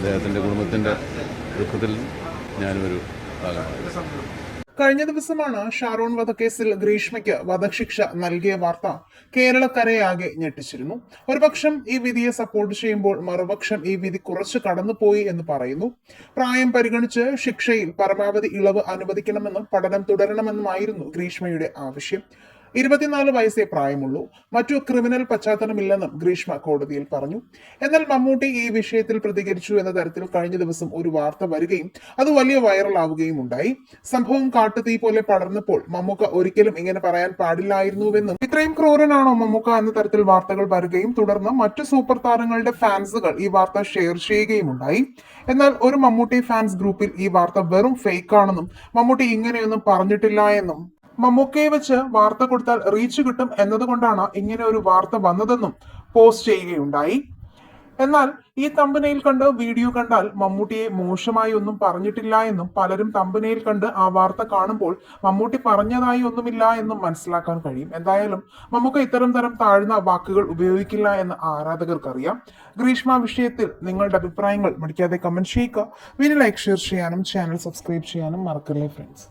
അദ്ദേഹത്തിൻ്റെ കുടുംബത്തിൻ്റെ ദുഃഖത്തിൽ ഞാനൊരു ഭാഗമാണ്. കഴിഞ്ഞ ദിവസമാണ് ഷാരോൺ വധക്കേസിൽ ഗ്രീഷ്മയ്ക്ക് വധശിക്ഷ നൽകിയ വാർത്ത കേരളക്കരയാകെ ഞെട്ടിച്ചിരുന്നു. ഒരുപക്ഷം ഈ വിധിയെ സപ്പോർട്ട് ചെയ്യുമ്പോൾ മറുപക്ഷം ഈ വിധി കുറച്ച് കടന്നുപോയി എന്ന് പറയുന്നു. പ്രായം പരിഗണിച്ച് ശിക്ഷയിൽ പരമാവധി ഇളവ് അനുവദിക്കണമെന്നും പഠനം തുടരണമെന്നുമായിരുന്നു ഗ്രീഷ്മയുടെ ആവശ്യം. 24 വയസ്സേ പ്രായമുള്ളൂ. മറ്റു ക്രിമിനൽ പശ്ചാത്തലമില്ലെന്നും ഗ്രീഷ്മ കോടതിയിൽ പറഞ്ഞു. എന്നാൽ മമ്മൂട്ടി ഈ വിഷയത്തിൽ പ്രതികരിച്ചു എന്ന തരത്തിൽ കഴിഞ്ഞ ദിവസം ഒരു വാർത്ത വരികയും അത് വലിയ വൈറലാവുകയും ഉണ്ടായി. സംഭവം കാട്ടുതീ പോലെ പടർന്നപ്പോൾ മമ്മൂക്ക ഒരിക്കലും ഇങ്ങനെ പറയാൻ പാടില്ലായിരുന്നുവെന്നും ഇത്രയും ക്രൂരനാണോ മമ്മൂക്ക എന്ന തരത്തിൽ വാർത്തകൾ വരികയും തുടർന്ന് മറ്റു സൂപ്പർ താരങ്ങളുടെ ഫാൻസുകൾ ഈ വാർത്ത ഷെയർ ചെയ്യുകയും ഉണ്ടായി. എന്നാൽ ഒരു മമ്മൂട്ടി ഫാൻസ് ഗ്രൂപ്പിൽ ഈ വാർത്ത വെറും ഫേക്ക് ആണെന്നും മമ്മൂട്ടി ഇങ്ങനെയൊന്നും പറഞ്ഞിട്ടില്ല എന്നും മമ്മൂക്കയെ വെച്ച് വാർത്ത കൊടുത്താൽ റീച്ച് കിട്ടും എന്നതുകൊണ്ടാണ് ഇങ്ങനെ ഒരു വാർത്ത വന്നതെന്നും പോസ്റ്റ് ചെയ്യുകയുണ്ടായി. എന്നാൽ ഈ തമ്പനയിൽ കണ്ട് വീഡിയോ കണ്ടാൽ മമ്മൂട്ടിയെ മോശമായി ഒന്നും പറഞ്ഞിട്ടില്ല എന്നും പലരും തമ്പനയിൽ കണ്ട് ആ വാർത്ത കാണുമ്പോൾ മമ്മൂട്ടി പറഞ്ഞതായി ഒന്നുമില്ല എന്നും മനസ്സിലാക്കാൻ കഴിയും. എന്തായാലും മമ്മൂക്ക ഇത്തരം താഴ്ന്ന വാക്കുകൾ ഉപയോഗിക്കില്ല എന്ന് ആരാധകർക്കറിയാം. ഗ്രീഷ്മ വിഷയത്തിൽ നിങ്ങളുടെ അഭിപ്രായങ്ങൾ മടിക്കാതെ കമന്റ് ചെയ്യുക. വീഡിയോ ലൈക്ക് ഷെയർ ചെയ്യാനും ചാനൽ സബ്സ്ക്രൈബ് ചെയ്യാനും മറക്കല്ലേ ഫ്രണ്ട്സ്.